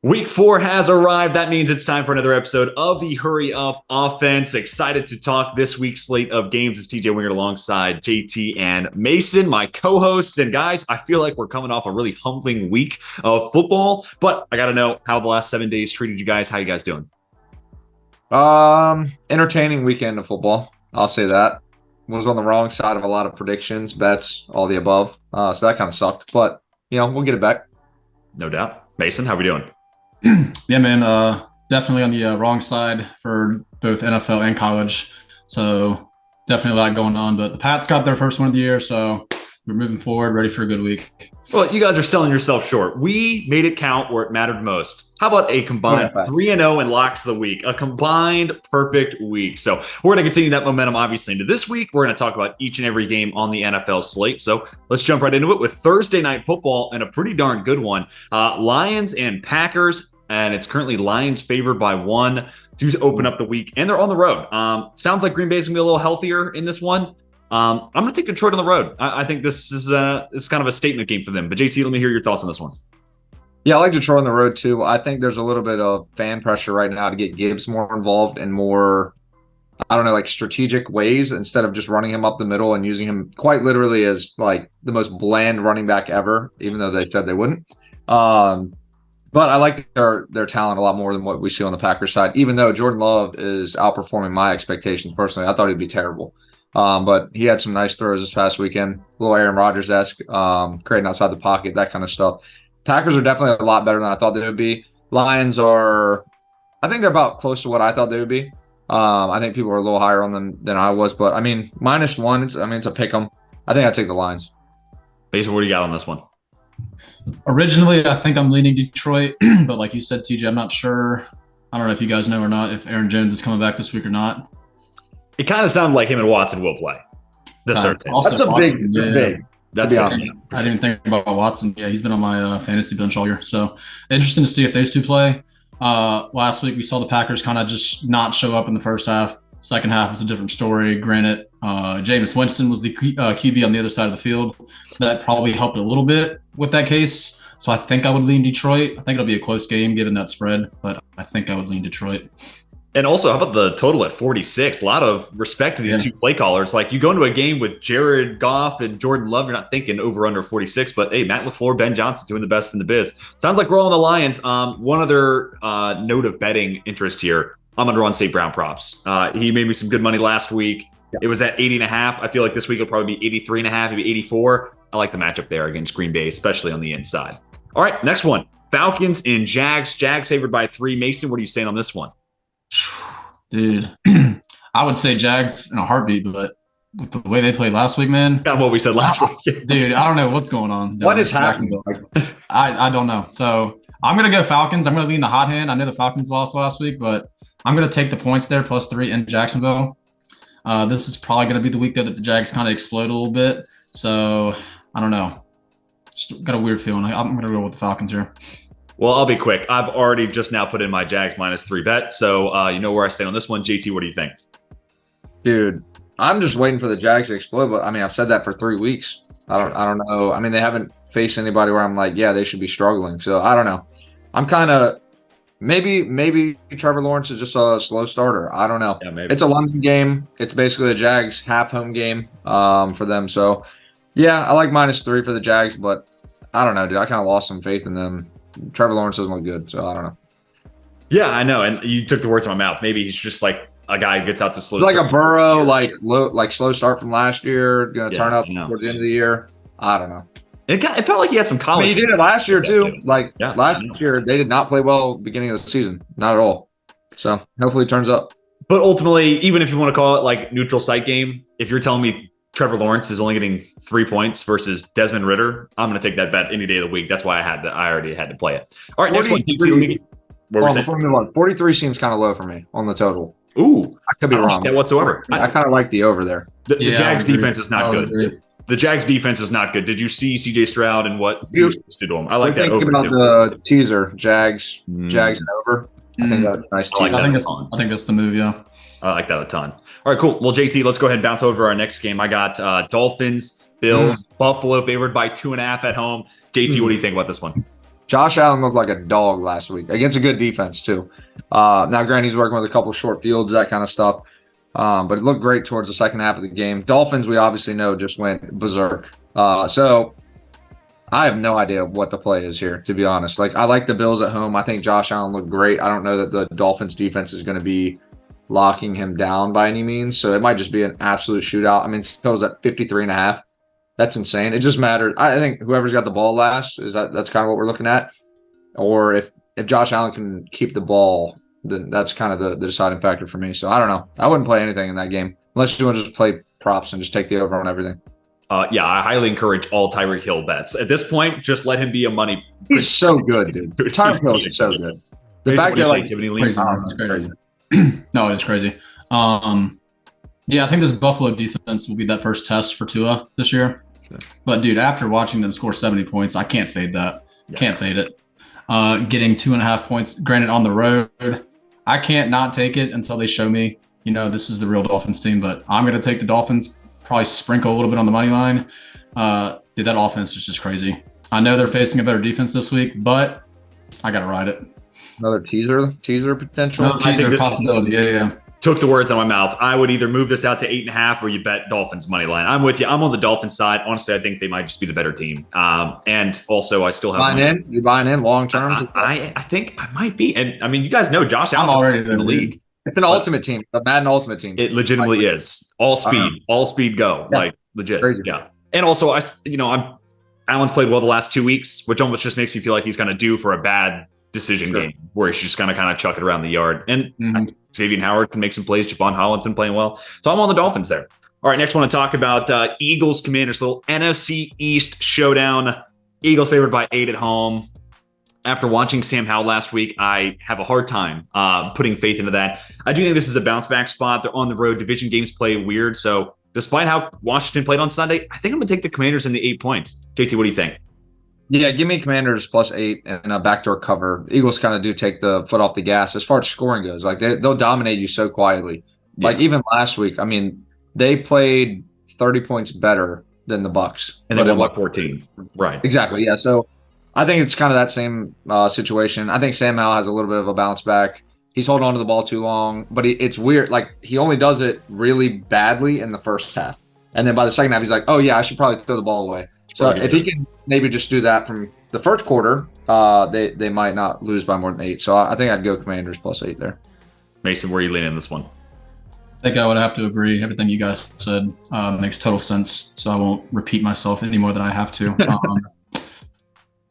Week 4 has arrived. That means it's time for another episode of the Hurry Up Offense. Excited to talk this week's slate of games. It's TJ Winger alongside JT and Mason, my co-hosts. And guys, I feel like we're coming off a really humbling week of football, but I got to know how the last 7 days treated you guys. How you guys doing? Entertaining weekend of football. I'll say that. Was on the wrong side of a lot of predictions, bets, all the above. So that kind of sucked, but we'll get it back. No doubt. Mason, how we doing? Yeah, man. Definitely on the wrong side for both NFL and college. So definitely a lot going on. But the Pats got their first one of the year, so we're moving forward, ready for a good week. Well, you guys are selling yourself short. We made it count where it mattered most. How about a combined 3-0 and locks of the week? A combined perfect week. So we're going to continue that momentum, obviously, into this week. We're going to talk about each and every game on the NFL slate. So let's jump right into it with Thursday Night Football and a pretty darn good one. Lions and Packers. And it's currently Lions favored by 1 to open up the week. And they're on the road. Sounds like Green Bay's going to be a little healthier in this one. I'm going to take Detroit on the road. I think this is kind of a statement game for them. But JT, let me hear your thoughts on this one. Yeah, I like Detroit on the road too. I think there's a little bit of fan pressure right now to get Gibbs more involved in more, like strategic ways instead of just running him up the middle and using him quite literally as like the most bland running back ever, even though they said they wouldn't. But I like their talent a lot more than what we see on the Packers side, even though Jordan Love is outperforming my expectations personally. I thought he'd be terrible. But he had some nice throws this past weekend, a little Aaron Rodgers-esque, creating outside the pocket, that kind of stuff. Packers are definitely a lot better than I thought they would be. Lions are, I think they're about close to what I thought they would be. I think people are a little higher on them than I was. But, -1, it's a pick 'em. I think I'd take the Lions. Mason, what do you got on this one? Originally, I think I'm leaning Detroit, but like you said, TJ, I'm not sure. I don't know if you guys know or not if Aaron Jones is coming back this week or not. It kind of sounded like him and Watson will play this Thursday. That's big. That's I didn't think about Watson. Yeah, he's been on my fantasy bench all year. So interesting to see if those two play. Last week, we saw the Packers kind of just not show up in the first half. Second half was a different story. Granted, Jameis Winston was the QB on the other side of the field, so that probably helped a little bit with that case. So I think I would lean Detroit. I think it'll be a close game given that spread, but I think I would lean Detroit. And also, how about the total at 46? A lot of respect to these two play callers. Like, you go into a game with Jared Goff and Jordan Love, you're not thinking over under 46, but hey, Matt LaFleur, Ben Johnson doing the best in the biz. Sounds like we're all on the Lions. One other note of betting interest here. I'm under on St. Brown props. He made me some good money last week. Yeah. It was at 80.5. I feel like this week it'll probably be 83.5, maybe 84. I like the matchup there against Green Bay, especially on the inside. All right, next one. Falcons and Jags. Jags favored by 3. Mason, what are you saying on this one? Dude, I would say Jags in a heartbeat, but with the way they played last week, man. Not what we said last week. Dude, I don't know what's going on. What is happening? I don't know. So I'm going to go Falcons. I'm going to lean the hot hand. I know the Falcons lost last week, but I'm going to take the points there, +3 in Jacksonville. This is probably going to be the week that the Jags kind of explode a little bit. So I don't know. Just got a weird feeling. I'm going to go with the Falcons here. Well, I'll be quick. I've already just now put in my Jags -3 bet. So you know where I stand on this one. JT, what do you think? Dude, I'm just waiting for the Jags to explode. But I've said that for 3 weeks. I don't know. They haven't faced anybody where I'm like, yeah, they should be struggling. So I don't know. I'm kind of maybe Trevor Lawrence is just a slow starter. I don't know. Yeah, maybe. It's a London game. It's basically the Jags half home game for them. So yeah, I like -3 for the Jags, but I don't know, dude. I kind of lost some faith in them. Trevor Lawrence doesn't look good, so I don't know. Yeah, I know. And you took the words out of my mouth. Maybe he's just like a guy who gets out to slow start. Like a Burrow, like slow start from last year, going to turn up towards the end of the year. I don't know. It felt like he had some college. He did it last year too. Last year, they did not play well beginning of the season, not at all. So hopefully it turns up. But ultimately, even if you want to call it like neutral site game, if you're telling me Trevor Lawrence is only getting 3 points versus Desmond Ridder, I'm going to take that bet any day of the week. That's why I already had to play it. All right, next one. Before we move on, 43 seems kind of low for me on the total. Ooh, I could be wrong. That whatsoever. I kind of like the over there. The Jags defense is not good. The Jags defense is not good. Did you see CJ Stroud and what he was supposed to do to him? I like that over about too. The teaser, Jags and over. I think that's nice. I think that's the move, I like that a ton. All right, cool. Well, JT, let's go ahead and bounce over to our next game. I got Dolphins Bills, Buffalo favored by 2.5 at home. JT, what do you think about this one? Josh Allen looked like a dog last week against a good defense too. Now, granted, he's working with a couple short fields, that kind of stuff. But it looked great towards the second half of the game. Dolphins, we obviously know, just went berserk. So I have no idea what the play is here, to be honest. Like, I like the Bills at home. I think Josh Allen looked great. I don't know that the Dolphins defense is going to be locking him down by any means. So it might just be an absolute shootout. I mean, totals at 53.5. That's insane. It just mattered. I think whoever's got the ball last that's kind of what we're looking at. Or if Josh Allen can keep the ball, then that's kind of the deciding factor for me. So I don't know. I wouldn't play anything in that game unless you want to just play props and just take the over on everything. Yeah, I highly encourage all Tyreek Hill bets. At this point, just let him be a money. He's so good, dude. Tyreek Hill is so good. The fact that like crazy. No, it's crazy. Yeah, I think this Buffalo defense will be that first test for Tua this year. Sure. But dude, after watching them score 70 points, I can't fade that. Yeah. Can't fade it. Getting 2.5 points, granted on the road, I can't not take it until they show me, this is the real Dolphins team. But I'm going to take the Dolphins. Probably sprinkle a little bit on the money line. Dude, that offense is just crazy. I know they're facing a better defense this week, but I got to ride it. Another teaser potential. No, teaser possibility. Yeah. Took the words out of my mouth. I would either move this out to 8.5 or you bet Dolphins money line. I'm with you. I'm on the Dolphins side. Honestly, I think they might just be the better team. And also, I still have you buying in long term. I think I might be. And I mean, you guys know Josh Allen's already in the league. It's an ultimate team, a Madden ultimate team. It legitimately is all speed go, yeah. like legit. Crazy. Yeah. And also, Allen's played well the last 2 weeks, which almost just makes me feel like he's kind of due for a bad decision game where he's just going to kind of chuck it around the yard. And I think Xavier Howard can make some plays. Javon Holland's been playing well. So I'm on the Dolphins there. All right, next I want to talk about Eagles Commanders, little NFC East showdown. Eagles favored by 8 at home. After watching Sam Howell last week, I have a hard time putting faith into that. I do think this is a bounce back spot. They're on the road. Division games play weird. So despite how Washington played on Sunday, I think I'm going to take the Commanders in the 8 points. JT, what do you think? Yeah, give me Commanders +8 and a backdoor cover. Eagles kind of do take the foot off the gas as far as scoring goes. Like they'll dominate you so quietly. Yeah. Like even last week, I mean, they played 30 points better than the Bucks, and they won by 14. Right. Exactly. Yeah. So I think it's kind of that same situation. I think Sam Howell has a little bit of a bounce back. He's holding on to the ball too long, but it's weird. Like he only does it really badly in the first half, and then by the second half, he's like, "Oh yeah, I should probably throw the ball away." So if he can maybe just do that from the first quarter, they might not lose by more than 8. So I think I'd go Commanders +8 there. Mason, where are you leaning in this one? I think I would have to agree. Everything you guys said makes total sense. So I won't repeat myself any more than I have to.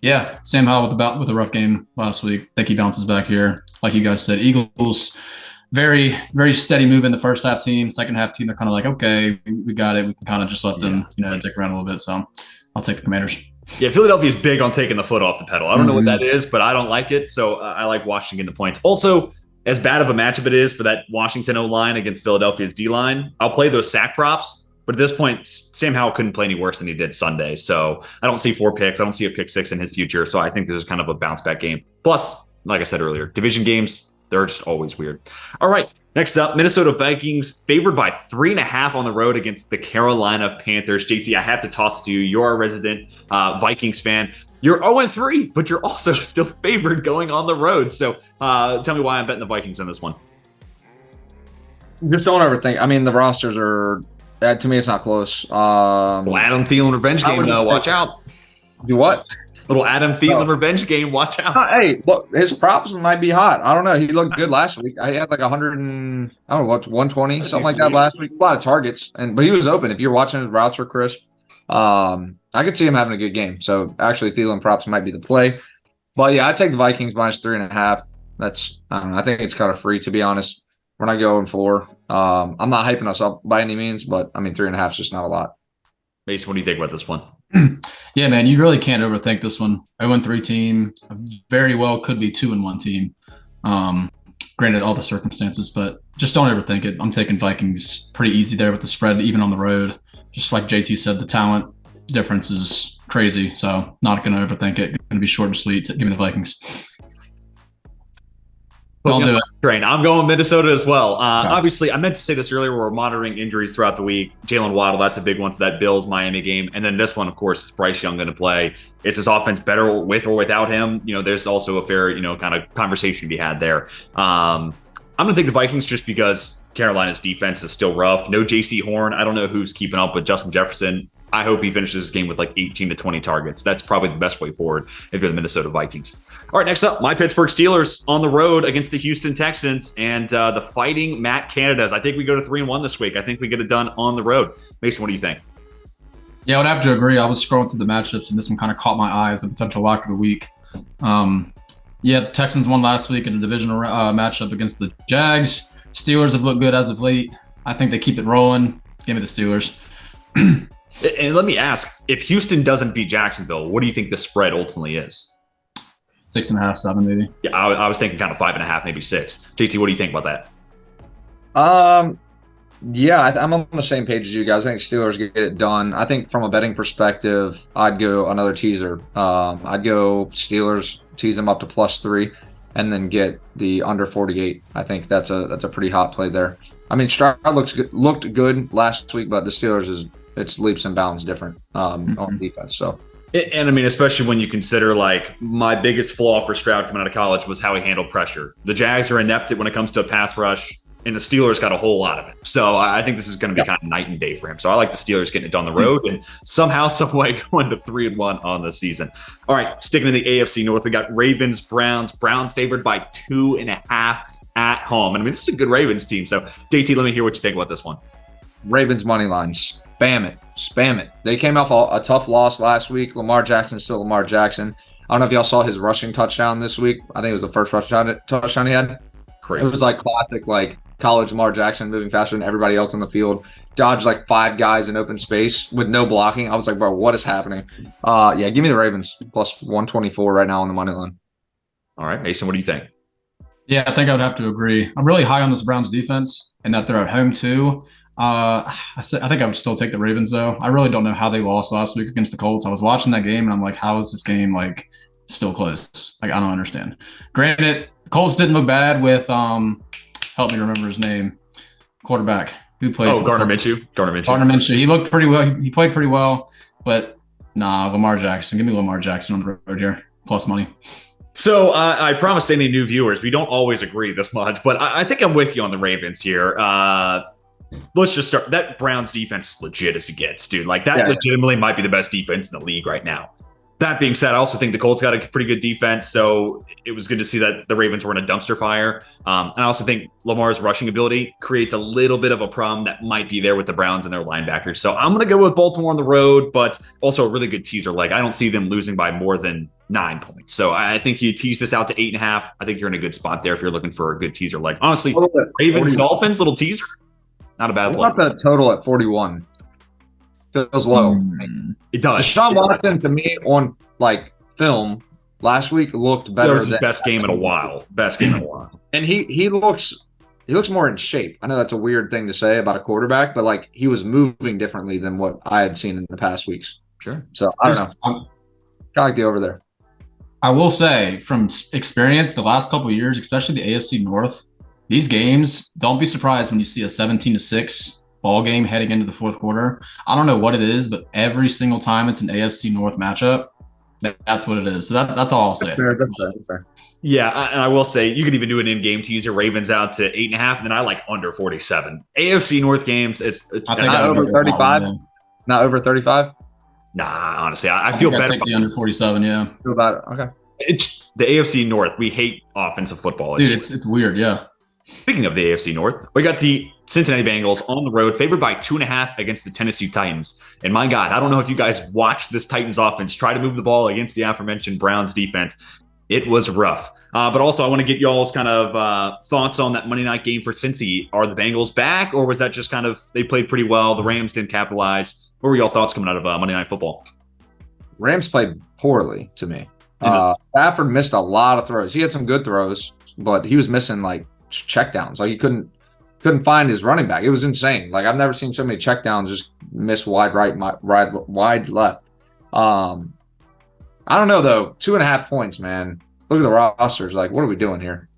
Yeah, Sam Howell with a rough game last week. I think he bounces back here. Like you guys said, Eagles, very, very steady move in the first half team. Second half team, they're kind of like, okay, we got it. We can kind of just let them, dick around a little bit. So I'll take the Commanders. Yeah, Philadelphia's big on taking the foot off the pedal. I don't know what that is, but I don't like it. So I like Washington the points. Also, as bad of a matchup it is for that Washington O-line against Philadelphia's D-line, I'll play those sack props. But at this point, Sam Howell couldn't play any worse than he did Sunday. So I don't see 4 picks. I don't see a pick 6 in his future. So I think this is kind of a bounce back game. Plus, like I said earlier, division games, they're just always weird. All right. Next up, Minnesota Vikings favored by 3.5 on the road against the Carolina Panthers. JT, I have to toss it to you. You're a resident Vikings fan. You're 0-3, but you're also still favored going on the road. So tell me why I'm betting the Vikings on this one. Just don't overthink. I mean, the rosters are, to me, it's not close. Well, Adam Thielen revenge game, though. Watch out. Do what? Little Adam Thielen revenge game. Watch out. Hey, look, his props might be hot. I don't know. He looked good last week. I had like 120, something like that last week. A lot of targets, but he was open. If you're watching, his routes were crisp. I could see him having a good game. So actually, Thielen props might be the play. But yeah, I'd take the Vikings -3.5. That's, I don't know. I think it's kind of free, to be honest. We're not going 4. I'm not hyping us up by any means, but I mean, 3.5 is just not a lot. Mason, what do you think about this one? Yeah, man, you really can't overthink this one. 0-3 team, very well could be 2-1 team. Granted, all the circumstances, but just don't overthink it. I'm taking Vikings pretty easy there with the spread, even on the road. Just like JT said, the talent difference is crazy, so not going to overthink it. Going to be short and sweet. Give me the Vikings. Don't do it. Train. I'm going Minnesota as well. Obviously, I meant to say this earlier. We're monitoring injuries throughout the week. Jalen Waddle, that's a big one for that Bills Miami game. And then this one, of course, is Bryce Young going to play. Is his offense better with or without him? There's also a fair, kind of conversation to be had there. I'm going to take the Vikings just because Carolina's defense is still rough. No JC Horn. I don't know who's keeping up with Justin Jefferson. I hope he finishes this game with like 18 to 20 targets. That's probably the best way forward if you're the Minnesota Vikings. All right, next up, my Pittsburgh Steelers on the road against the Houston Texans and the Fighting Matt Canadas. I think we go to 3-1 this week. I think we get it done on the road. Mason, what do you think? Yeah, I would have to agree. I was scrolling through the matchups, and this one kind of caught my eye as a potential lock of the week. The Texans won last week in a divisional matchup against the Jags. Steelers have looked good as of late. I think they keep it rolling. Give me the Steelers. And let me ask, if Houston doesn't beat Jacksonville, what do you think the spread ultimately is? 6.5, 7 maybe. Yeah, I was thinking kind of 5.5, maybe 6. JT, what do you think about that? Yeah, I'm on the same page as you guys. I think Steelers get it done. I think from a betting perspective, I'd go another teaser. I'd go Steelers, tease them up to +3, and then get the under 48. I think that's a pretty hot play there. I mean, Stroud looked good last week, but the Steelers it's leaps and bounds different on defense. So. And I mean, especially when you consider like my biggest flaw for Stroud coming out of college was how he handled pressure. The Jags are inept when it comes to a pass rush, and the Steelers got a whole lot of it. So I think this is going to be kind of night and day for him. So I like the Steelers getting it down the road and somehow, some way going to 3-1 on the season. All right, sticking in the AFC North, we got Ravens, Browns. Browns favored by 2.5 at home. And I mean, this is a good Ravens team. So JT, let me hear what you think about this one. Ravens money line. Spam it. They came off a tough loss last week. Lamar Jackson's still Lamar Jackson. I don't know if y'all saw his rushing touchdown this week. I think it was the first touchdown he had. Crazy. It was like classic, like college Lamar Jackson moving faster than everybody else on the field. Dodged like 5 guys in open space with no blocking. I was like, bro, what is happening? Yeah, give me the Ravens +124 right now on the money line. All right, Mason, what do you think? Yeah, I think I would have to agree. I'm really high on this Browns defense and that they're at home too. I think I would still take the Ravens though. I really don't know how they lost last week against the Colts. I was watching that game and I'm like, how is this game like still close? Like, I don't understand. Granted, Colts didn't look bad with help me remember his name, quarterback who played. Oh, Gardner Minshew. Gardner Minshew. He looked pretty well. He played pretty well, but Lamar Jackson. Give me Lamar Jackson on the road here. Plus money. So I promised any new viewers, we don't always agree this much, but I think I'm with you on the Ravens here. Let's just start. That Browns defense is legit as it gets, dude. Like that legitimately might be the best defense in the league right now. That being said, I also think the Colts got a pretty good defense, so it was good to see that the Ravens were in a dumpster fire. And I also think Lamar's rushing ability creates a little bit of a problem that might be there with the Browns and their linebackers. So I'm going to go with Baltimore on the road, but also a really good teaser leg. I don't see them losing by more than 9 points. So I think you tease this out to 8.5. I think you're in a good spot there if you're looking for a good teaser leg. Honestly, Ravens, Dolphins, little teaser. Not a bad play. What about that total at 41? Feels low. It does. Deshaun Watson to me on like film last week looked better. That was his best game in a while. And he looks more in shape. I know that's a weird thing to say about a quarterback, but like he was moving differently than what I had seen in the past weeks. Sure. So I don't know. Kind of like the over there. I will say from experience, the last couple of years, especially the AFC North, these games, don't be surprised when you see a 17-6 ball game heading into the fourth quarter. I don't know what it is, but every single time it's an AFC North matchup, that's what it is. So that's all I'll say. That's fair. Yeah, and I will say you could even do an in-game teaser. Ravens out to 8.5, and then I like under 47. AFC North games, it's not over 35. Not over 35. Nah, honestly, I feel better. Take the under 47. Yeah, feel better. Okay. It's the AFC North. We hate offensive football. Dude, it's weird. Yeah. Speaking of the AFC North, we got the Cincinnati Bengals on the road, favored by 2.5 against the Tennessee Titans. And my God, I don't know if you guys watched this Titans offense try to move the ball against the aforementioned Browns defense. It was rough. But also, I want to get y'all's kind of thoughts on that Monday night game for Cincy. Are the Bengals back, or was that just kind of they played pretty well? The Rams didn't capitalize. What were y'all thoughts coming out of Monday Night Football? Rams played poorly to me. Stafford missed a lot of throws. He had some good throws, but he was missing like checkdowns. Like he couldn't find his running back. It was insane. Like I've never seen so many checkdowns just miss wide right, wide left. I don't know though. 2.5 points, man. Look at the rosters. Like, what are we doing here?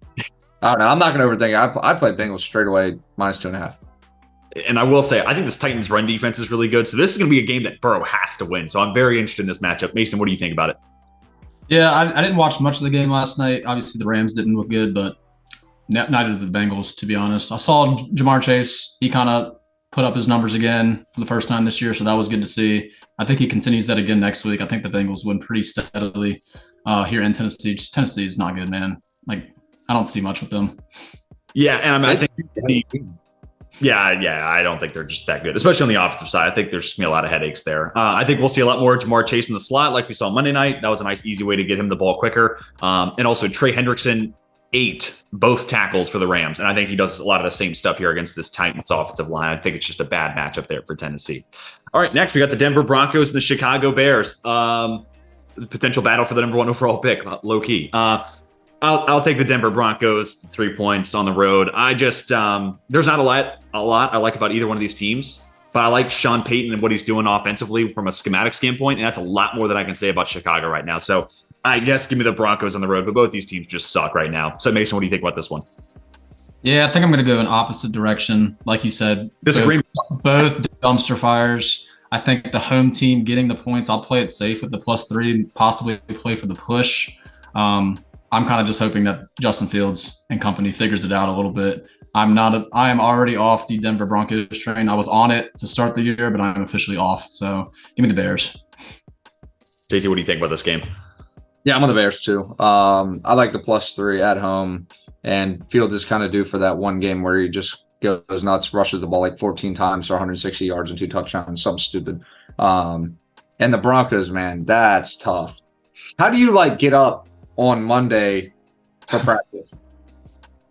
I don't know. I'm not going to overthink it. I play Bengals straight away -2.5. And I will say, I think this Titans run defense is really good. So this is going to be a game that Burrow has to win. So I'm very interested in this matchup. Mason, what do you think about it? Yeah, I didn't watch much of the game last night. Obviously, the Rams didn't look good, but neither did the Bengals, to be honest. I saw Jamar Chase. He kind of put up his numbers again for the first time this year, so that was good to see. I think he continues that again next week. I think the Bengals win pretty steadily here in Tennessee. Just Tennessee is not good, man. Like, I don't see much with them. Yeah, and I mean, I think I don't think they're just that good, especially on the offensive side. I think there's just going to be a lot of headaches there. I think we'll see a lot more Jamar Chase in the slot like we saw Monday night. That was a nice, easy way to get him the ball quicker. And also Trey Hendrickson ate both tackles for the Rams. And I think he does a lot of the same stuff here against this Titans offensive line. I think it's just a bad matchup there for Tennessee. All right, next we got the Denver Broncos and the Chicago Bears. Potential battle for the number 1 overall pick, low key. I'll take the Denver Broncos 3 points on the road. I just there's not a lot I like about either one of these teams, but I like Sean Payton and what he's doing offensively from a schematic standpoint, and that's a lot more than I can say about Chicago right now. So I guess give me the Broncos on the road, but both these teams just suck right now. So Mason, what do you think about this one? Yeah, I think I'm going to go in opposite direction, like you said. Disagree. Both dumpster fires. I think the home team getting the points. I'll play it safe with the +3, possibly play for the push. I'm kind of just hoping that Justin Fields and company figures it out a little bit. I am already off the Denver Broncos train. I was on it to start the year, but I'm officially off. So give me the Bears. JT, what do you think about this game? Yeah, I'm on the Bears too. I like the +3 at home, and Fields is kind of due for that one game where he just goes nuts, rushes the ball like 14 times for 160 yards and 2 touchdowns, something stupid. And the Broncos, man, that's tough. How do you get up on Monday for practice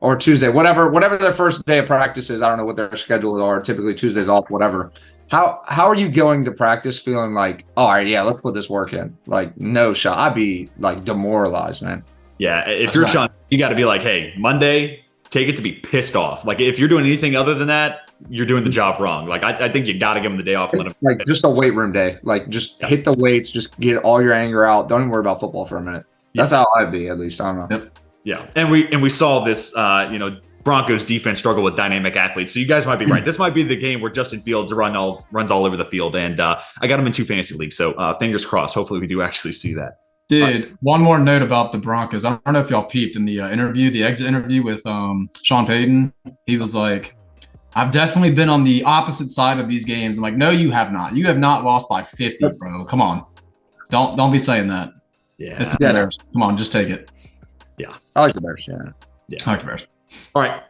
or Tuesday, whatever their first day of practice is? I don't know what their schedules are. Typically Tuesdays off, whatever. How are you going to practice feeling like, all right, yeah, let's put this work in? No shot. I'd be demoralized, man. Yeah, if you're Sean, you got to be like, hey, Monday, take it to be pissed off. If you're doing anything other than that, you're doing the job wrong. I think you got to give them the day off. And let them just a weight room day. Hit the weights, just get all your anger out. Don't even worry about football for a minute. That's how I'd be, at least. I don't know. Yep. Yeah, and we saw this, Broncos defense struggle with dynamic athletes. So you guys might be right. This might be the game where Justin Fields runs all over the field, and I got him in 2 fantasy leagues. So fingers crossed. Hopefully we do actually see that. Dude, one more note about the Broncos. I don't know if y'all peeped in the exit interview with Sean Payton. He was like, I've definitely been on the opposite side of these games. I'm like, no, you have not. You have not lost by 50, bro. Come on. Don't be saying that. Yeah. It's the Bears. Come on, just take it. Yeah. I like the Bears. Yeah. I like the Bears. All right.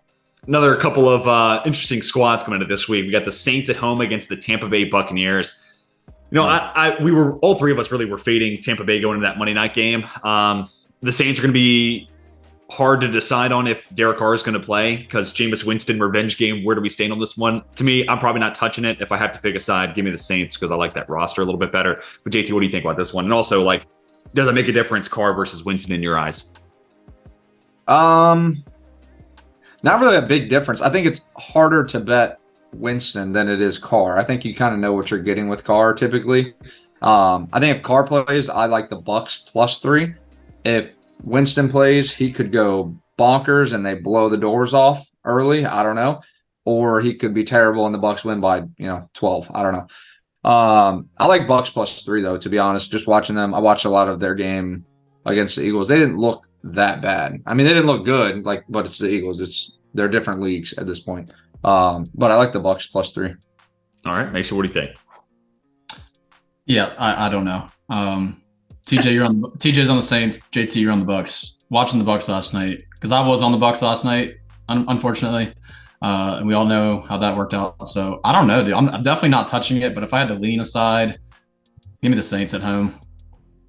Another couple of interesting squads coming into this week. We got the Saints at home against the Tampa Bay Buccaneers. We were all three of us really were fading Tampa Bay going into that Monday night game. The Saints are going to be hard to decide on if Derek Carr is going to play because Jameis Winston revenge game. Where do we stand on this one? To me, I'm probably not touching it. If I have to pick a side, give me the Saints because I like that roster a little bit better. But JT, what do you think about this one? And also, does it make a difference, Carr versus Winston, in your eyes? Not really a big difference. I think it's harder to bet Winston than it is Carr. I think you kind of know what you're getting with Carr typically. I think if Carr plays, I like the Bucs +3. If Winston plays, he could go bonkers and they blow the doors off early. I don't know. Or he could be terrible and the Bucs win by 12. I don't know. I like Bucs +3 though, to be honest. Just watching them, I watched a lot of their game against the Eagles. They didn't look that bad. I mean, they didn't look good, but it's the Eagles. They're different leagues at this point. But I like the Bucs +3. All right, Mason, what do you think? Yeah, I don't know. TJ's on the Saints. JT, you're on the Bucs. Watching the Bucs last night because I was on the Bucs last night, unfortunately, and we all know how that worked out. So I don't know, dude. I'm definitely not touching it. But if I had to lean aside, give me the Saints at home.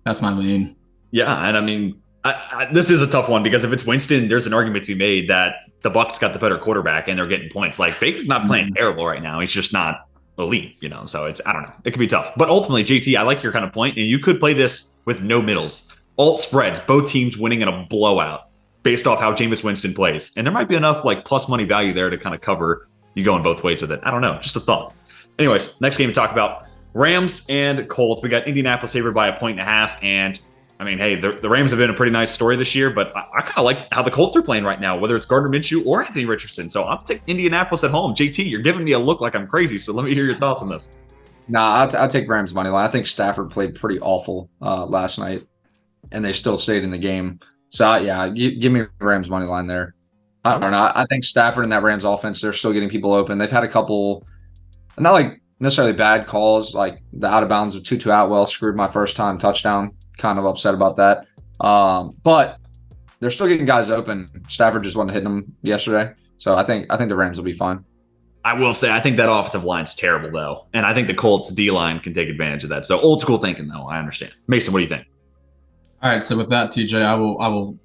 That's my lean. Yeah, and I mean, this is a tough one because if it's Winston, there's an argument to be made that the Bucs got the better quarterback and they're getting points. Baker's not playing terrible right now. He's just not elite, So I don't know. It could be tough. But ultimately, JT, I like your kind of point, and you could play this with no middles. Alt spreads, both teams winning in a blowout based off how Jameis Winston plays. And there might be enough plus money value there to kind of cover you going both ways with it. I don't know. Just a thought. Anyways, next game to talk about. Rams and Colts. We got Indianapolis favored by 1.5 points. And I mean, hey, the Rams have been a pretty nice story this year, but I kind of like how the Colts are playing right now, whether it's Gardner Minshew or Anthony Richardson. So I'll take Indianapolis at home. JT, you're giving me a look like I'm crazy, so let me hear your thoughts on this. Nah, I'll take Rams money line. I think Stafford played pretty awful last night, and they still stayed in the game. So yeah, give me Rams money line there. I don't know. I think Stafford and that Rams offense, they're still getting people open. They've had a couple, not like necessarily bad calls, like the out of bounds of Tutu Atwell screwed my first time touchdown. Kind of upset about that. But they're still getting guys open. Stafford just wasn't hitting them yesterday. So I think the Rams will be fine. I will say, I think that offensive line's terrible, though. And I think the Colts D-line can take advantage of that. So old school thinking, though. I understand. Mason, what do you think? All right. So with that, TJ, I will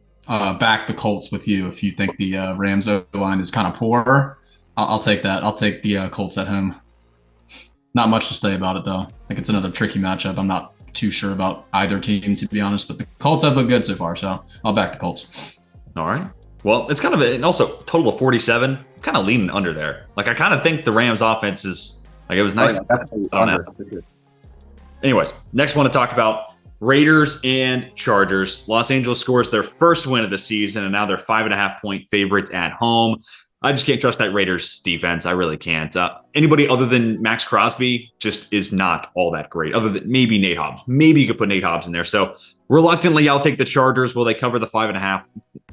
back the Colts with you if you think the Rams O-line is kind of poor. I'll take that. I'll take the Colts at home. Not much to say about it, though. I think it's another tricky matchup. I'm not too sure about either team, to be honest. But the Colts have looked good so far, so I'll back the Colts. All right. Well, it's kind of and also total of 47. Kind of leaning under there. Like I kind of think the Rams offense is like it was nice. I don't know. Anyways, next one to talk about Raiders and Chargers. Los Angeles scores their first win of the season, and now they're 5.5-point favorites at home. I just can't trust that Raiders defense. I really can't. Anybody other than Max Crosby just is not all that great, other than maybe Nate Hobbs. Maybe you could put Nate Hobbs in there. So reluctantly, I'll take the Chargers. Will they cover the 5.5?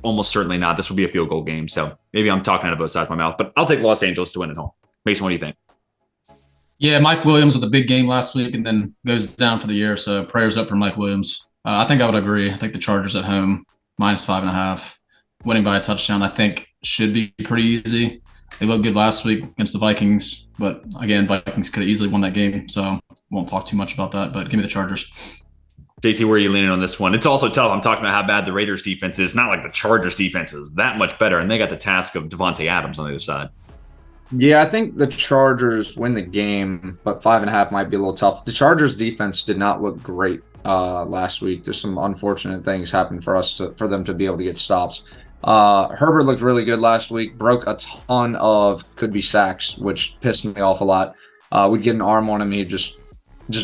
Almost certainly not. This will be a field goal game. So maybe I'm talking out of both sides of my mouth, but I'll take Los Angeles to win at home. Mason, what do you think? Yeah, Mike Williams with a big game last week and then goes down for the year. So prayers up for Mike Williams. I think I would agree. I think the Chargers at home, minus 5.5, winning by a touchdown, I think should be pretty easy. They looked good last week against the Vikings, but again, Vikings could have easily won that game. So won't talk too much about that, but give me the Chargers. JT, where are you leaning on this one? It's also tough. I'm talking about how bad the Raiders defense is. Not like the Chargers defense is that much better, and they got the task of Devontae Adams on the other side. Yeah, I think the Chargers win the game, but 5.5 might be a little tough. The Chargers defense did not look great last week. There's some unfortunate things happened for them to be able to get stops. Herbert looked really good last week, broke a ton of could-be sacks, which pissed me off a lot. We'd get an arm on him, he'd just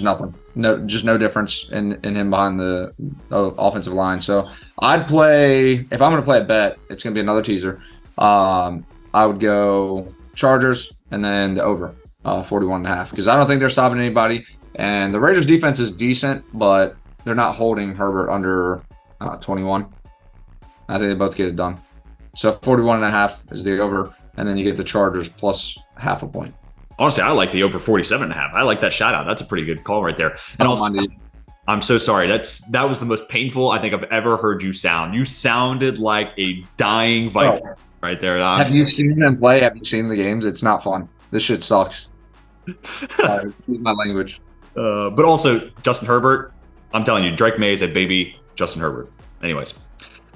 nothing. No difference in him behind the offensive line. So I'd play, if I'm going to play a bet, it's going to be another teaser. I would go Chargers and then the over 41.5 because I don't think they're stopping anybody. And the Raiders defense is decent, but they're not holding Herbert under 21. I think they both get it done. So 41.5 is the over, and then you get the Chargers plus 0.5 point. Honestly, I like the over 47.5. I like that shout out. That's a pretty good call right there. And also, I'm so sorry. That was the most painful I think I've ever heard you sound. You sounded like a dying Viking right there. Have you seen them play? Have you seen the games? It's not fun. This shit sucks. Excuse my language. But also, Justin Herbert, I'm telling you, Drake May is a baby Justin Herbert. Anyways,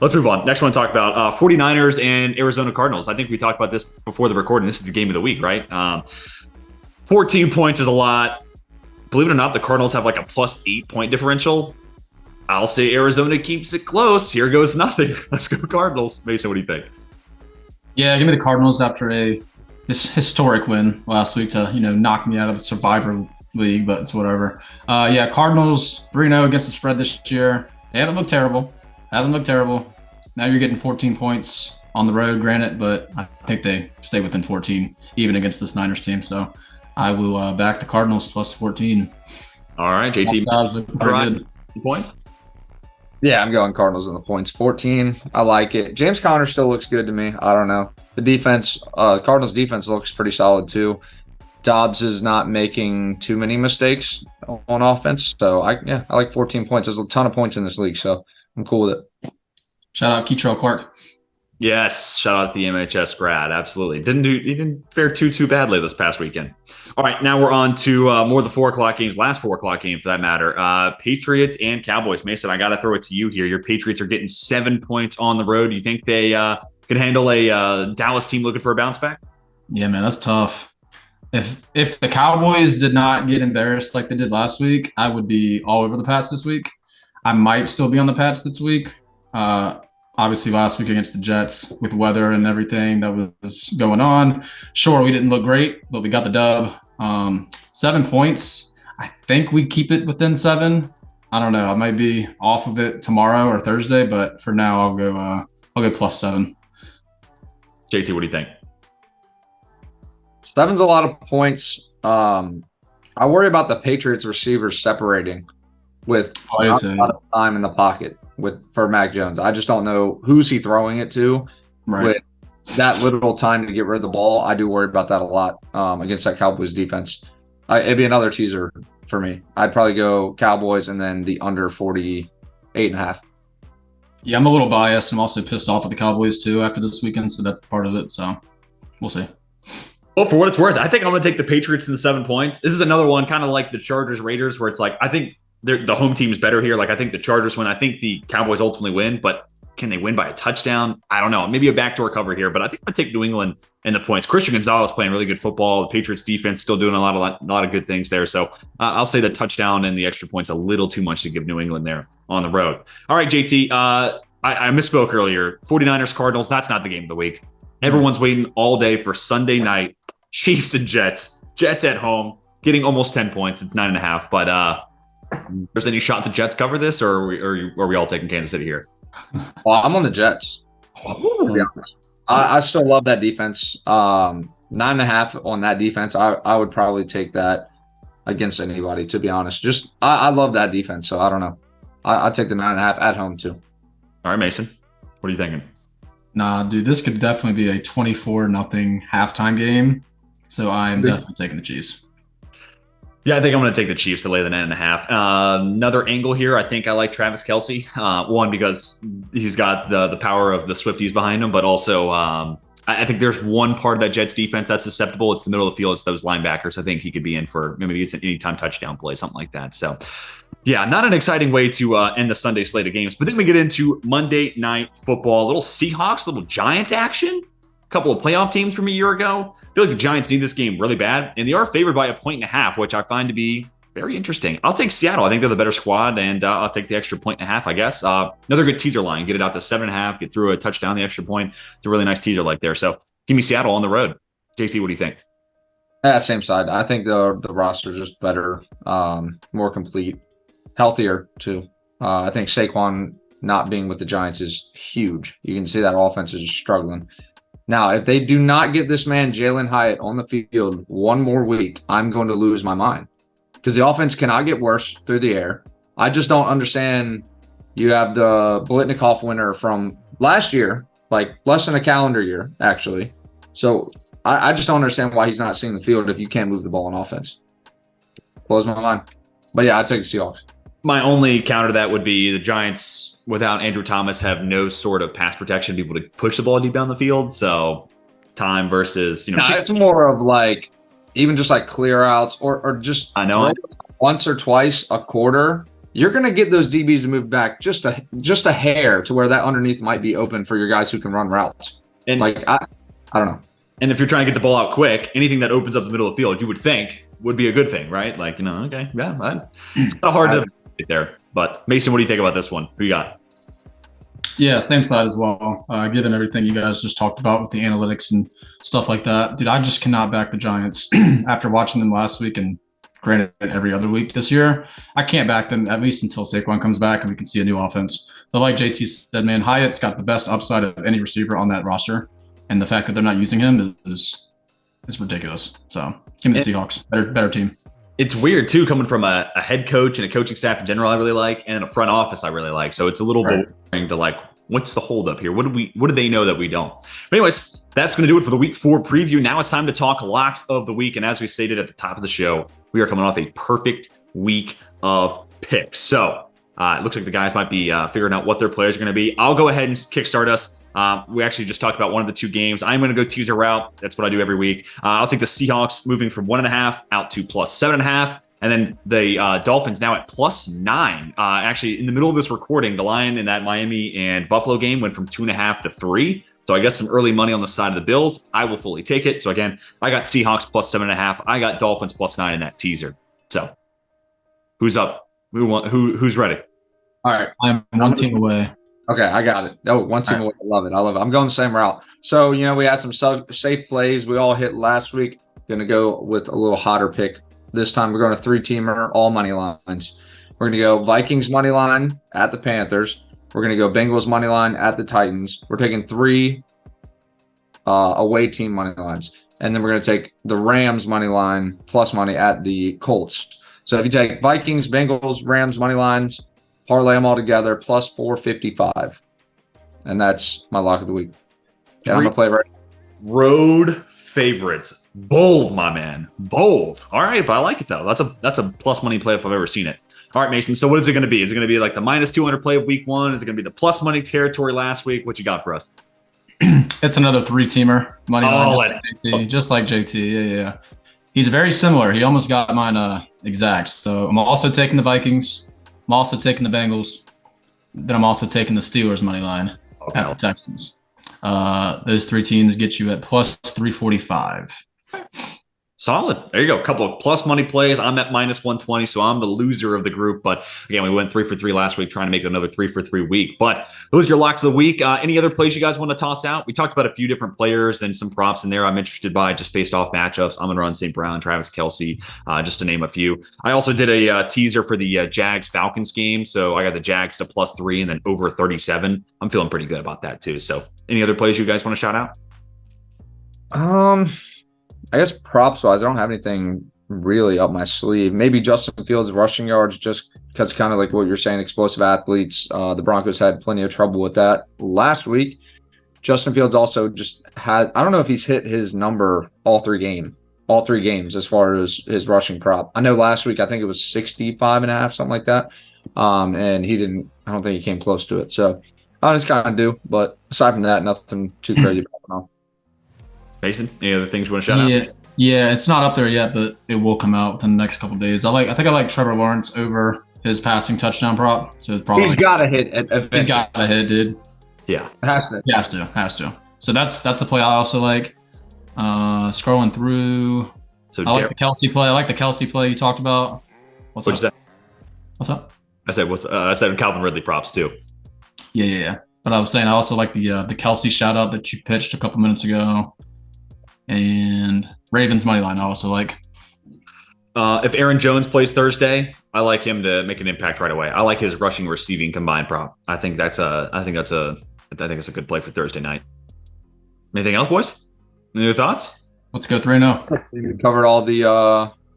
let's move on. Next one to talk about 49ers and Arizona Cardinals. I think we talked about this before the recording. This is the game of the week, right? 14 points is a lot. Believe it or not, the Cardinals have like a plus 8-point differential. I'll say Arizona keeps it close. Here goes nothing. Let's go Cardinals. Mason, what do you think? Yeah, give me the Cardinals after a historic win last week to, knock me out of the Survivor League, but it's whatever. Yeah, Cardinals 3-0 against the spread this year. They haven't looked terrible. Now you're getting 14 points on the road, granted, but I think they stay within 14, even against this Niners team. So I will back the Cardinals plus 14. All right, JT. Good. Points? Yeah, I'm going Cardinals in the points. 14, I like it. James Conner still looks good to me. I don't know. The defense, Cardinals defense looks pretty solid too. Dobbs is not making too many mistakes on offense. So I like 14 points. There's a ton of points in this league, so I'm cool with it. Shout out Keitrell Clark. Yes, shout out the MHS grad. Absolutely. He didn't fare too badly this past weekend. All right, now we're on to more of the 4:00 games, last 4:00 game for that matter. Patriots and Cowboys. Mason, I got to throw it to you here. Your Patriots are getting 7 points on the road. Do you think they could handle a Dallas team looking for a bounce back? Yeah, man, that's tough. If the Cowboys did not get embarrassed like they did last week, I would be all over the Pats this week. I might still be on the Pats this week. Obviously, last week against the Jets with weather and everything that was going on. Sure, we didn't look great, but we got the dub. 7 points. I think we keep it within 7. I don't know. I might be off of it tomorrow or Thursday, but for now, I'll go +7. JT, what do you think? 7's a lot of points. I worry about the Patriots receivers separating with not a lot of time in the pocket for Mac Jones. I just don't know who's he throwing it to. Right. With that little time to get rid of the ball, I do worry about that a lot against that Cowboys defense. It'd be another teaser for me. I'd probably go Cowboys and then the under 48.5. Yeah, I'm a little biased. I'm also pissed off at the Cowboys too after this weekend, so that's part of it. So we'll see. Well, for what it's worth, I think I'm going to take the Patriots in the 7 points. This is another one kind of like the Chargers Raiders, where it's like I think the home team is better here. Like I think the Chargers win. I think the Cowboys ultimately win, but can they win by a touchdown? I don't know. Maybe a backdoor cover here, but I think I'm going to take New England and the points. Christian Gonzalez playing really good football. The Patriots defense still doing a lot of good things there. So I'll say the touchdown and the extra points a little too much to give New England there on the road. All right, JT. I misspoke earlier. 49ers Cardinals. That's not the game of the week. Everyone's waiting all day for Sunday night. Chiefs and Jets. Jets at home, getting almost 10 points. It's 9.5. But there's any shot the Jets cover this, or are we all taking Kansas City here? Well, I'm on the Jets. To be honest. I still love that defense. 9.5 on that defense. I would probably take that against anybody, to be honest. Just I love that defense, so I don't know. I'd take the 9.5 at home too. All right, Mason. What are you thinking? Nah, dude, this could definitely be a 24-0 halftime game. So I'm definitely taking the Chiefs. Yeah, I think I'm going to take the Chiefs to lay the 9.5. Another angle here, I think I like Travis Kelce. One, because he's got the power of the Swifties behind him, but also I think there's one part of that Jets defense that's susceptible. It's the middle of the field. It's those linebackers. I think he could be in for maybe it's an anytime touchdown play, something like that. So, yeah, not an exciting way to end the Sunday slate of games. But then we get into Monday Night Football. A little Seahawks, a little Giant action. A couple of playoff teams from a year ago. I feel like the Giants need this game really bad, and they are favored by 1.5, which I find to be very interesting. I'll take Seattle. I think they're the better squad, and I'll take the extra 1.5, I guess. Another good teaser line. Get it out to 7.5, get through a touchdown, the extra point. It's a really nice teaser like there. So give me Seattle on the road. JC, what do you think? Yeah, same side. I think the roster is just better, more complete, healthier too. I think Saquon not being with the Giants is huge. You can see that offense is just struggling. Now, if they do not get this man, Jalen Hyatt, on the field one more week, I'm going to lose my mind. Because the offense cannot get worse through the air. I just don't understand. You have the Biletnikoff winner from last year, like less than a calendar year, actually. So I just don't understand why he's not seeing the field if you can't move the ball on offense. Blows my mind. But yeah, I'd take the Seahawks. My only counter to that would be the Giants, without Andrew Thomas, have no sort of pass protection, people to push the ball deep down the field. So time versus, it's more of like, even just like clear outs or just once or twice a quarter, you're going to get those DBs to move back just a hair to where that underneath might be open for your guys who can run routes. And like, I don't know. And if you're trying to get the ball out quick, anything that opens up the middle of the field, you would think would be a good thing, right? Like, okay, yeah, it's kind of hard to get there. But Mason, what do you think about this one? Who you got? Yeah, same side as well. Given everything you guys just talked about with the analytics and stuff like that, dude, I just cannot back the Giants after watching them last week and granted every other week this year. I can't back them at least until Saquon comes back and we can see a new offense. But like JT said, man, Hyatt's got the best upside of any receiver on that roster, and the fact that they're not using him is ridiculous. So give me the Seahawks, better team. It's weird too, coming from a head coach and a coaching staff in general I really like, and a front office I really like. So it's a little bit boring to like, what's the holdup here? What do they know that we don't? But anyways, that's going to do it for the week 4 preview. Now it's time to talk locks of the week. And as we stated at the top of the show, we are coming off a perfect week of picks. So it looks like the guys might be figuring out what their players are going to be. I'll go ahead and kickstart us. We actually just talked about one of the 2 games. I'm going to go teaser route. That's what I do every week. I'll take the Seahawks moving from 1.5 out to +7.5. And then the Dolphins now at +9. Actually, in the middle of this recording, the line in that Miami and Buffalo game went from 2.5 to 3. So I guess some early money on the side of the Bills. I will fully take it. So again, I got Seahawks +7.5. I got Dolphins +9 in that teaser. So who's up? Who's ready? All right. I'm one team away. Okay, I got it. Oh, one team away. I love it. I'm going the same route. So, we had some safe plays we all hit last week. Going to go with a little hotter pick. This time we're going to 3-teamer, all money lines. We're We're going to go Vikings money line at the Panthers. We're going to go Bengals money line at the Titans. We're taking 3 away team money lines. And then we're going to take the Rams money line plus money at the Colts. So if you take Vikings, Bengals, Rams money lines, parlay them all together, plus 455. And that's my lock of the week. Yeah, I'm going to play right. Road favorites. Bold, my man. Bold. All right, but I like it, though. That's a plus money play if I've ever seen it. All right, Mason. So what is it going to be? Is it going to be like the minus 200 play of week 1? Is it going to be the plus money territory last week? What you got for us? It's another 3-teamer money line, just like JT. Yeah. He's very similar. He almost got mine exact. So I'm also taking the Vikings. I'm also taking the Bengals. Then I'm also taking the Steelers money line at the Texans. Those 3 teams get you at plus 345. Solid. There you go. A couple of plus money plays. I'm at minus 120, so I'm the loser of the group. But again, we went 3 for 3 last week, trying to make it another 3 for 3 week. But those are your locks of the week. Any other plays you guys want to toss out? We talked about a few different players and some props in there I'm interested by just based off matchups. I'm going to run St. Brown, Travis Kelce, just to name a few. I also did a teaser for the Jags-Falcons game. So I got the Jags to plus 3 and then over 37. I'm feeling pretty good about that too. So any other plays you guys want to shout out? I guess props wise, I don't have anything really up my sleeve. Maybe Justin Fields rushing yards, just because kind of like what you're saying, explosive athletes. The Broncos had plenty of trouble with that last week. Justin Fields also just had, I don't know if he's hit his number all three games as far as his rushing prop. I know last week, I think it was 65.5, something like that. And I don't think he came close to it. So I just kind of do, but aside from that, nothing too crazy going on. Mason, any other things you want to shout out? Yeah, it's not up there yet, but it will come out within the next couple of days. I think I like Trevor Lawrence over his passing touchdown prop. So it's probably he's got to hit. He's got to hit, dude. Yeah, has to. So that's a play I also like. Scrolling through, I like the Kelce play. I like the Kelce play you talked about. What's up? I said Calvin Ridley props too. Yeah. But I was saying I also like the Kelce shout out that you pitched a couple minutes ago. And Ravens money line I also like. If Aaron Jones plays Thursday, I like him to make an impact right away. I like his rushing receiving combined prop. I think it's a good play for Thursday night. Anything else, boys? Any other thoughts? Let's go 3-0. We covered all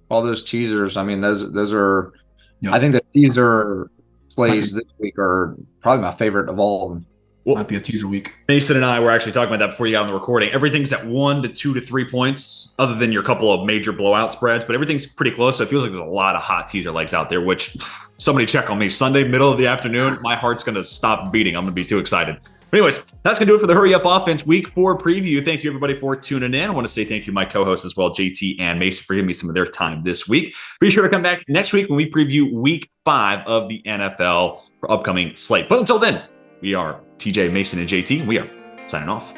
those teasers. I mean, those are. Yep. I think the teaser plays this week are probably my favorite of all of them. Well, might be a teaser week. Mason and I were actually talking about that before you got on the recording. Everything's at 1 to 2 to 3 points, other than your couple of major blowout spreads, but everything's pretty close. So it feels like there's a lot of hot teaser legs out there, which somebody check on me. Sunday, middle of the afternoon, my heart's going to stop beating. I'm going to be too excited. But anyways, that's going to do it for the Hurry Up Offense Week 4 preview. Thank you, everybody, for tuning in. I want to say thank you to my co-hosts as well, JT and Mason, for giving me some of their time this week. Be sure to come back next week when we preview Week 5 of the NFL for upcoming slate. But until then, we are TJ, Mason, and JT. We are signing off.